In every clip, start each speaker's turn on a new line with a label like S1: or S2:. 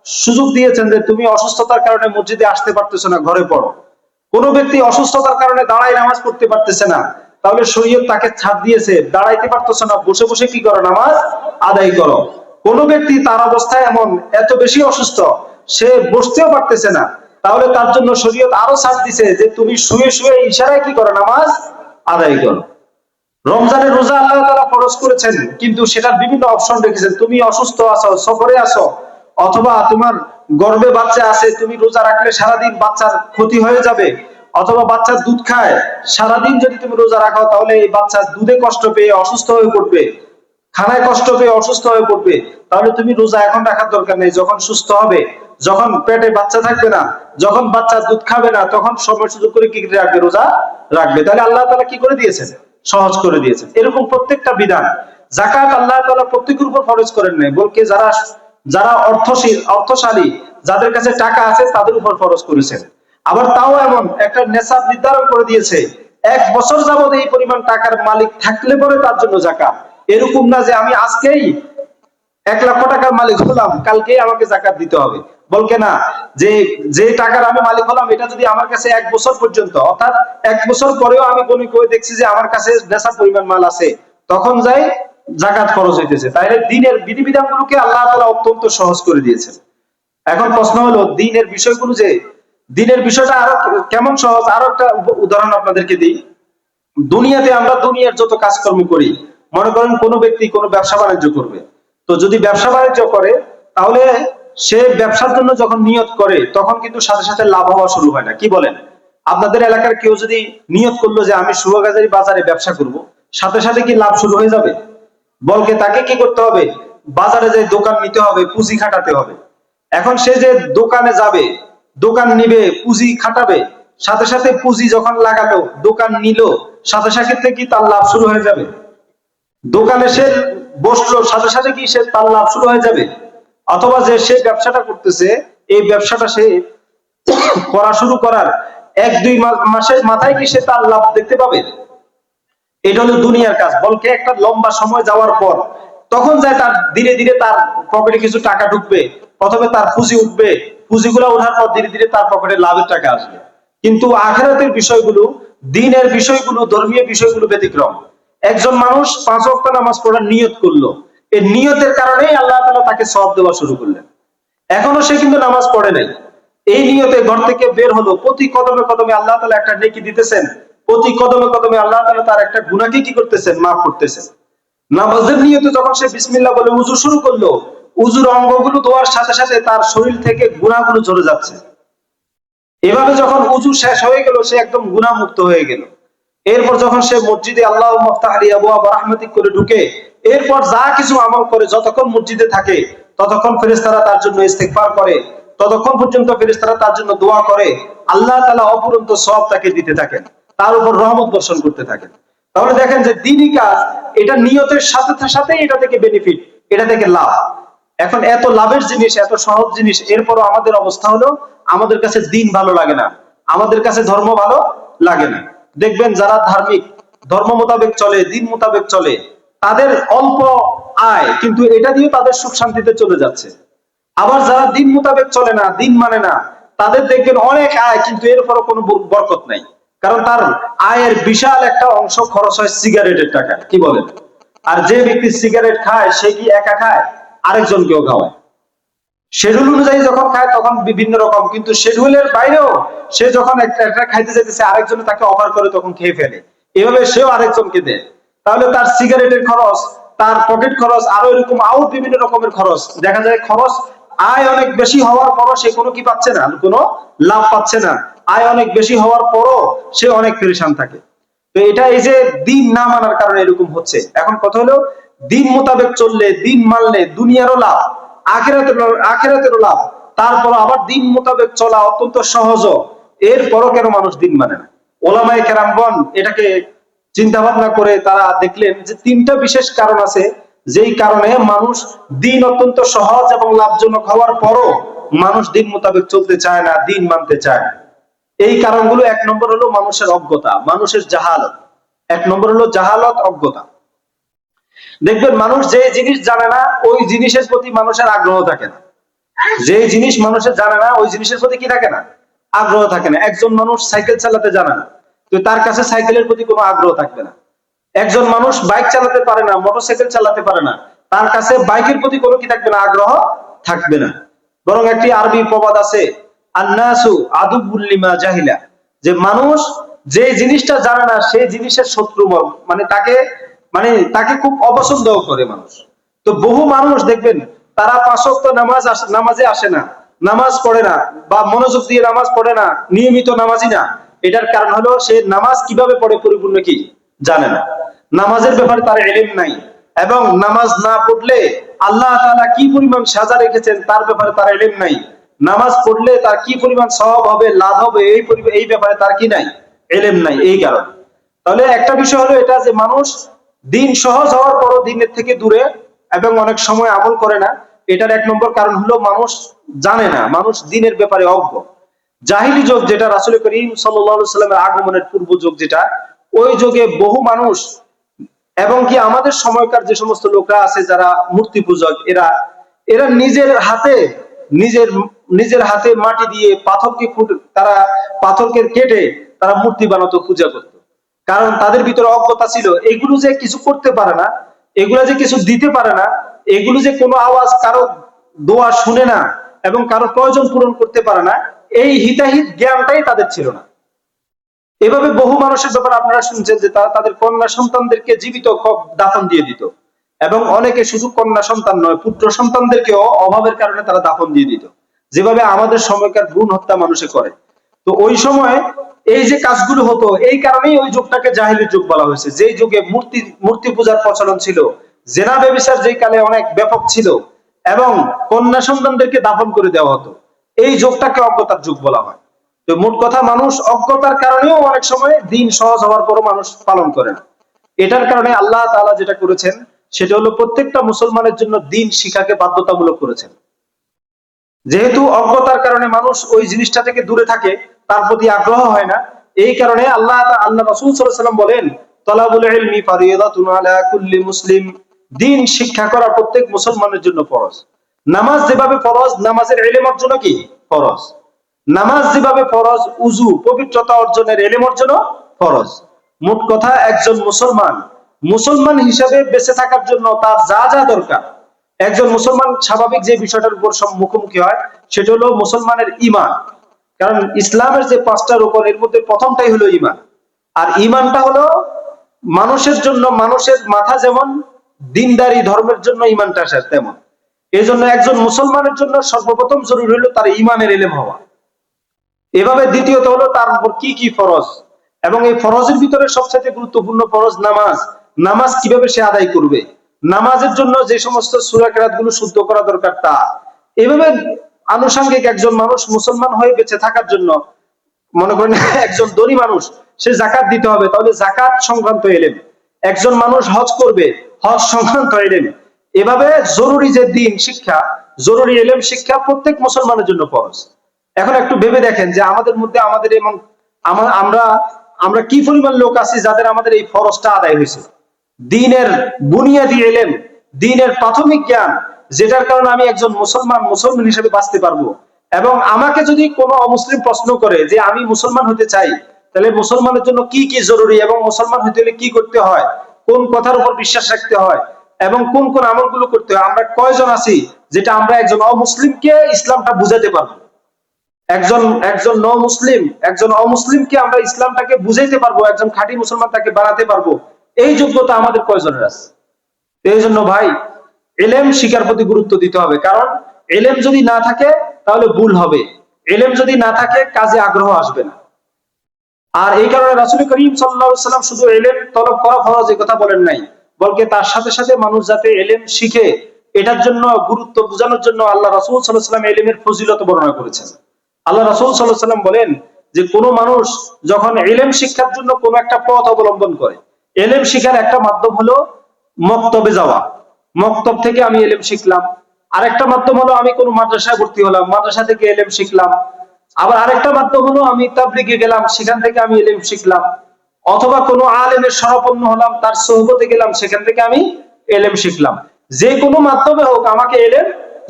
S1: সুযোগ দিয়েছেন যে তুমি অসুস্থতার কারণে মসজিদে আসতে পারতেছো না, ঘরে পড়ো। কোন ব্যক্তি অসুস্থতার কারণে দাঁড়ায় নামাজ পড়তে পারতেছে না, তাহলে শরীয়ত তাকে ছাড় দিয়েছে, দাঁড়াইতে পারতেছো না, বসে বসে কি করো, নামাজ আদায় করো। কোন ব্যক্তি তার অবস্থায় এমন এত বেশি অসুস্থ, সে বসতেও পারতেছে না, তাহলে তার জন্য শরীয়ত আরো ছাড় দিছে যে তুমি শুয়ে শুয়ে ইশারায় কি করো, নামাজ আদায় করো। রমজানের রোজা আল্লাহ তাআলা ফরজ করেছেন, কিন্তু সেটার বিভিন্ন অপশন রেখেছেন। তুমি অসুস্থ আছো, সফরে আছো, অথবা তোমার গর্ভে বাচ্চা আছে, তুমি রোজা রাখলে সারাদিন বাচ্চার ক্ষতি হয়ে যাবে, অথবা বাচ্চার দুধ খায়, সারাদিন যদি তুমি রোজা রাখো তাহলে এই বাচ্চা দুধে কষ্ট পেয়ে অসুস্থ হয়ে পড়বে, খানায় কষ্ট পেয়ে অসুস্থ হয়ে পড়বে, তাহলে তুমি রোজা এখন রাখার দরকার নেই। যখন সুস্থ হবে, যখন পেটে বাচ্চা থাকবে না, যখন বাচ্চা দুধ খাবে না, তখন সময় সুযোগ করে কি রাখবে, রোজা রাখবে। তাহলে আল্লাহ তাআলা কি করে দিয়েছেন, সহজ করে দিয়েছেন। এরকম প্রত্যেকটা বিধান। যাকাত আল্লাহ তাআলা প্রত্যেকের উপর ফরজ করেন নাই, বলকে যারা যারা অর্থশালী, যাদের কাছে টাকা আছে তাদের উপর ফরজ করেছেন। আবার তাও এমন একটা নেশাব নির্ধারণ করে দিয়েছে, 1 বছর যাবত এই পরিমাণ টাকার মালিক থাকলে পরে তার জন্য যাকাত। এরকম না যে আমি আজকেই 1 লক্ষ টাকার মালিক হলাম, কালকেই আমাকে যাকাত দিতে হবে। বলকে না, যে যে টাকার আমি মালিক হলাম, এটা যদি আমার কাছে 1 বছর পর্যন্ত, অর্থাৎ 1 বছর পরেও আমি গণি করে দেখছি যে আমার কাছে নেশাব পরিমাণ মাল আছে, তখন যাই যাকাত খরচ হইতেছে। তাইলে দিনের বিধিবিধান গুলোকে আল্লাহ তাআলা অত্যন্ত সহজ করে দিয়েছেন। এখন প্রশ্ন হলো দিনের বিষয়গুলো, যে দিনের বিষয়টা আরো কেমন সহজ। আরো একটা উদাহরণ আপনাদেরকে দিই। দুনিয়াতে আমরা দুনিয়ার যত কাজকর্ম করি, মনে করেন কোনো ব্যক্তি কোনো ব্যবসা বাণিজ্য করবে, তো যদি ব্যবসা বাণিজ্য করে, তাহলে সে ব্যবসার জন্য যখন নিয়ত করে, তখন কিন্তু সাথে সাথে লাভ হওয়া শুরু হয় না। কি বলেন? আপনাদের এলাকার কেউ যদি নিয়ত করলো যে আমি শুভাগাজারি বাজারে ব্যবসা করব, সাথে সাথে কি লাভ শুরু হয়ে যাবে? বলকে তাকে কি করতে হবে, বাজারে যে দোকান নিতে হবে, পুঁজি খাটাতে হবে। এখন সে যে দোকানে যাবে, দোকান নিবে, পুঁজি খাটাবে, সাথে সাথে পুঁজি যখন লাগালো, দোকান নিল, সাথে সাথে কি তার লাভ শুরু হয়ে যাবে? দোকানে সে বসলো, সাথে সাথে কি সে তার লাভ শুরু হয়ে যাবে? অথবা যে সে ব্যবসাটা করতেছে, এই ব্যবসাটা সে করা শুরু করার 1-2 মাসের মাথায় কি সে তার লাভ দেখতে পাবে? এটা হলো দুনিয়ার কাজ। বলকে একটা লম্বা সময় যাওয়ার পর তখন যায় তার ধীরে ধীরে তার পকেটে কিছু টাকা ঢুকবে, প্রথমে তার পুঁজি উঠবে, পুঁজিগুলো ওঠার পর ধীরে ধীরে তার পকেটে লাভের টাকা আসবে। কিন্তু আখিরাতের বিষয়গুলো, দিনের বিষয়গুলো, ধর্মীয় বিষয়গুলো ব্যতিক্রম। একজন মানুষ 5 ওয়াক্ত নামাজ পড়ার নিয়ত করলো, এই নিয়তের কারণেই আল্লাহ তাআলা তাকে সওয়াব দেওয়া শুরু করলেন। এখনো সে কিন্তু নামাজ পড়ে নাই, এই নিয়তে ঘর থেকে বের হলো, প্রতি কদমে কদমে আল্লাহ তাআলা একটা নেকি দিতেছেন, প্রতি কদমে কদমে আল্লাহ তাআলা তার একটা গুনাহকে কি করতেছেন, মাফ করতেছেন। নামাজের নিয়তে যখন সে বিসমিল্লাহ বলে উযু শুরু করলো, উযুর অঙ্গগুলো ধোয়ার সাথে সাথে তার শরীর থেকে গুনাহগুলো ঝরে যাচ্ছে। এভাবে যখন উযু শেষ হয়ে গেল, সে একদম গুনাহ মুক্ত হয়ে গেল। এরপর যখন সে মসজিদে আল্লাহু মাফতাহ লি আবওয়াব রাহমাতিক করে ঢুকে, এরপর যা কিছু আমল করে, যতক্ষণ মসজিদে থাকে ততক্ষণ ফেরেশতারা তার জন্য ইস্তিগফার করে, ততক্ষণ পর্যন্ত ফেরেশতারা তার জন্য দোয়া করে, আল্লাহ তাআলা অপরন্ত সওয়াব তাকে দিতে থাকেন, তার উপর রহমত বর্ষণ করতে থাকেন। তাহলে দেখেন যে দ্বীনি কাজ, এটা নিয়তের সাথে সাথে এটা থেকে বেনিফিট, এটা থেকে লাভ। এখন এত লাভের জিনিস, এত সহজ জিনিস, এরপরও আমাদের অবস্থা হলো আমাদের কাছে দিন ভালো লাগে না, আমাদের কাছে ধর্ম ভালো লাগে না। দেখবেন যারা ধার্মিক, ধর্ম মোতাবেক চলে, দিন মোতাবেক চলে, তাদের অল্প আয়, কিন্তু এটা দিয়ে তাদের সুখ শান্তিতে চলে যাচ্ছে। আবার যারা দিন মোতাবেক চলে না, দিন মানে না, তাদের দেখবেন অনেক আয়, কিন্তু এরপরও কোনো বরকত নাই। কারণ তার আয়ের বিশাল একটা অংশ খরচ হয় সিগারেটের টাকা। কি বলেন? আর যে ব্যক্তি সিগারেট খায়, সে কি একা খায়, আরেকজনকেও খাওয়ায়। শিডিউল অনুযায়ী যখন খায় তখন বিভিন্ন রকম, কিন্তু শিডিউলের বাইরেও সে যখন একটা খাইতে যেতেছে, আরেকজনে তাকে অফার করে, তখন খেয়ে ফেলে। এভাবে সেও আরেকজনকে দেয়। তাহলে তার সিগারেটের খরচ, তার পকেট খরচ, আরো এরকম আউট বিভিন্ন রকমের খরচ। দেখা যায় খরচ, আয় অনেক বেশি হওয়ার পরও সে কোনো কি পাচ্ছে না, কোনো লাভ পাচ্ছে না। আয় অনেক বেশি হওয়ার পরও সে অনেক পেরেশান থাকে। তো এটা এই যে দিন না মানার কারণে এরকম হচ্ছে। এখন কথা হলো, দিন মোতাবেক চললে, দিন মানলে দুনিয়ারও লাভ, আখিরাতেরও লাভ। তারপর আবার দিন মোতাবেক চলা অত্যন্ত সহজ, এরপরও কেন মানুষ দিন মানে না? ওলামায়ে কেরামগণ এটাকে চিন্তা ভাবনা করে তারা দেখলেন যে 3টা বিশেষ কারণ আছে, যেই কারণে মানুষ দিন অত্যন্ত সহজ এবং লাভজনক হওয়ার পরও মানুষ দিন মোতাবেক চলতে চায় না, দিন মানতে চায় না। এই কারণগুলো, 1 নম্বর হলো মানুষের অজ্ঞতা, মানুষের জাহালত। 1 নম্বর হলো জাহালত, অজ্ঞতা। দেখবেন মানুষ যে জিনিস জানে না, ওই জিনিসের প্রতি মানুষের আগ্রহ থাকে না। যে জিনিস মানুষের জানে না ওই জিনিসের প্রতি কি থাকে না, আগ্রহ থাকে না। একজন মানুষ সাইকেল চালাতে জানে না, তো তার কাছে সাইকেলের প্রতি কোনো আগ্রহ থাকবে না। একজন মানুষ বাইক চালাতে পারে না, মোটরসাইকেল চালাতে পারে না, তার কাছে বাইকের প্রতি কোনো কি থাকবে না, আগ্রহ থাকবে না। বরং একটি আরবি প্রবাদ আছে, আন্নাসু আদুবুল লিমা জাহিলা, যে মানুষ যে জিনিসটা জানে না সেই জিনিসের শত্রু, তাকে খুব অপছন্দ করে মানুষ। তো বহু মানুষ দেখবেন তারা 5 ওয়াক্ত নামাজে আসে না, নামাজ পড়ে না, বা মনোযোগ দিয়ে নামাজ পড়ে না, নিয়মিত নামাজি না। এটার কারণ হলো সে নামাজ কিভাবে পড়ে পরিপূর্ণ কি জানে না, নামাজের ব্যাপারে তার ইলম নাই, এবং নামাজ না পড়লে আল্লাহ তাআলা কি পরিমাণ সাজা রেখেছেন তার ব্যাপারে তার ইলম নাই, নামাজ পড়লে তার কি পরিমাণ সওয়াব হবে, লাভ হবে, এই ব্যাপারে তার কি নাই, ইলম নাই। এই কারণে তাহলে একটা বিষয় হলো এটা, যে মানুষ দিন সহজ হওয়ার পরও দিনের থেকে দূরে এবং অনেক সময় আমল করে না। এটার 1 নম্বর কারণ হলো মানুষ জানে না, মানুষ দিনের ব্যাপারে অজ্ঞ। জাহিলি যুগ, যেটা রাসূল করিম সাল্লাল্লাহু আলাইহি সাল্লামের আগমনের পূর্ব যুগ, যেটা ওই যুগে বহু মানুষ, এবং কি আমাদের সময়কার যে সমস্ত লোকরা আছে যারা মূর্তি পূজক, এরা এরা নিজের হাতে মাটি দিয়ে তারা পাথরকে কেটে তারা মূর্তি বানাতো, পূজা করতো। কারণ তাদের ভিতরে অজ্ঞতা ছিল, এগুলো যে কিছু করতে পারে না, এগুলা যে কিছু দিতে পারে না, এগুলো যে কোনো আওয়াজ, কারো দোয়া শুনে না এবং কারো প্রয়োজন পূরণ করতে পারে না, এই হিতাহিত জ্ঞানটাই তাদের ছিল না। এভাবে বহু মানুষের ব্যাপারে আপনারা শুনছেন যে তারা তাদের কন্যা সন্তানদেরকে জীবিত দাফন দিয়ে দিত, এবং অনেকে শুধু কন্যা সন্তান নয়, পুত্র সন্তানদেরকেও অভাবের কারণে তারা দাফন দিয়ে দিত, যেভাবে আমাদের সময়কার ভ্রূণ হত্যা মানুষে করে। তো ওই সময় এই যে কাজগুলো হতো, এই কারণেই ওই যুগটাকে জাহিলি যুগ বলা হয়েছে। যে যুগে মূর্তি পূজার প্রচলন ছিল, জেনা ব্যভিচার যেই কালে অনেক ব্যাপক ছিল, এবং কন্যা সন্তানদেরকে দাফন করে দেওয়া হতো, এই যুগটাকে অজ্ঞতার যুগ বলা হয়। তো মোট কথা, মানুষ অজ্ঞতার কারণেও অনেক সময় দিন সহজ হওয়ার পরও মানুষ পালন করে না। এটার কারণে আল্লাহ তাআলা যেটা করেছেন সেটা হলো প্রত্যেকটা মুসলমানের জন্য দিন শিক্ষাকে বাধ্যতামূলক করেছেন। যেহেতু অজ্ঞতার কারণে মানুষ ওই জিনিসটা থেকে দূরে থাকে, তার প্রতি আগ্রহ হয় না, এই কারণে আল্লাহ রাসূল সাল্লাল্লাহু আলাইহি ওয়াসাল্লাম বলেন, তালাবুল ইলমি ফারিদাতুন আলা কুল্লি মুসলিম, দিন শিক্ষা করা প্রত্যেক মুসলমানের জন্য ফরজ। নামাজ যেভাবে ফরজ, নামাজের ইলম অর্জন কি ফরজ। নামাজ যেভাবে ফরজ, উযু পবিত্রতা অর্জনের ইলম অর্জনও ফরজ। মোট কথা, একজন মুসলমান হিসাবে বেঁচে থাকার জন্য তার যা যা দরকার, একজন মুসলমান স্বাভাবিক যে বিষয়টার উপর মুখোমুখি হয় সেটা হলো মুসলমানের ঈমান। কারণ ইসলামের যে 5টা রুকন, এর মধ্যে প্রথমটাই হলো ঈমান। আর ঈমানটা হলো মানুষের জন্য, মানুষের মাথা যেমন দিনদারি ধর্মের জন্য ঈমানটা আসে তেমন, এই জন্য একজন মুসলমানের জন্য সর্বপ্রথম জরুরি হলো তার ঈমানের ইলম হওয়া। এভাবে দ্বিতীয়ত হলো তার উপর কি কি ফরজ, এবং এই ফরজের ভিতরে সবচেয়ে গুরুত্বপূর্ণ ফরজ নামাজ। নামাজ কিভাবে সে আদায় করবে, নামাজের জন্য যে সমস্ত সূরা কেরাত গুলো শুদ্ধ করা দরকার তা। এভাবে আনুষঙ্গিক একজন মানুষ মুসলমান হয়ে বেঁচে থাকার জন্য, মনে করেন একজন ধনী মানুষ, সে যাকাত দিতে হবে, তাহলে যাকাত সংক্রান্ত ইলম। একজন মানুষ হজ করবে, হজ সংক্রান্ত ইলম। এভাবে জরুরি যে দিন শিক্ষা, জরুরি ইলম শিক্ষা প্রত্যেক মুসলমানের জন্য ফরজ। এখন একটু ভেবে দেখেন যে আমাদের মধ্যে আমরা আমরা কি পরিমাণ লোক আছি যাদের আমাদের এই ফরজটা আদায় হয়েছে। দ্বীনের বুনিয়াদি ইলম, দ্বীনের প্রাথমিক জ্ঞান, যেটার কারণে আমি একজন মুসলমান হিসেবে বাঁচতে পারবো। এবং আমাকে যদি কোনো অমুসলিম প্রশ্ন করে যে আমি মুসলমান হতে চাই, তাহলে মুসলমানের জন্য কি কি জরুরি, এবং মুসলমান হতে হলে কি করতে হয়, কোন কথার উপর বিশ্বাস রাখতে হয়, এবং কোন কোন আমলগুলো করতে হয়, আমরা কয়জন আছি যেটা আমরা একজন অমুসলিমকে ইসলামটা বুঝাতে পারবো। একজন অমুসলিমকে আমরা ইসলামটাকে বুঝাইতে পারবো, একজন খাঁটি মুসলমান তাকে বানাতে পারবো, এই যোগ্যতা আমাদের কয়জনের আছে? এই জন্য ভাই, ইলম শিক্ষার প্রতি গুরুত্ব দিতে হবে। কারণ ইলম যদি না থাকে তাহলে ভুল হবে, ইলম যদি না থাকে কাজে আগ্রহ আসবে না। আর এই কারণে রাসূল করিম সাল্লাল্লাহু আলাইহি ওয়াসাল্লাম শুধু ইলম তলব করা ফরজ এই কথা বলেন নাই, বলকে তার সাথে সাথে মানুষ যাতে ইলম শিখে, এটার জন্য গুরুত্ব বোঝানোর জন্য আল্লাহ রাসূল সাল্লাল্লাহু আলাইহি ওয়াসাল্লাম ইলমের ফজিলত বর্ণনা করেছেন। আল্লাহ রাসূল সাল্লাল্লাহু আলাইহি ওয়াসাল্লাম বলেন যে কোনো মানুষ যখন ইলম শিক্ষার জন্য কোনো একটা পথ অবলম্বন করে, ইলম শিখার একটা মাধ্যম হলো মক্তবে যাওয়া, মক্তব থেকে আমি ইলম শিখলাম। আরেকটা মাধ্যম হলো আমি কোনো মাদ্রাসায় ভর্তি হলাম, মাদ্রাসা থেকে ইলম শিখলাম। আবার আরেকটা মাধ্যম হলো আমি তাবলীগে গেলাম, সেখান থেকে আমি ইলম শিখলাম। অথবা কোনো আলেমের শরণাপন্ন হলাম, তার সোহবতে গেলাম, সেখান থেকে আমি ইলম শিখলাম। যে কোনো মাধ্যমে হোক আমাকে ইলম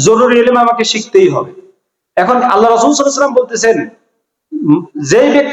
S1: জরুরি ইলম আমাকে শিখতেই হবে। এখন আল্লাহ রাসূল সাল্লাল্লাহু আলাইহি ওয়াসাল্লাম বলতেছেন, যেই ব্যক্তি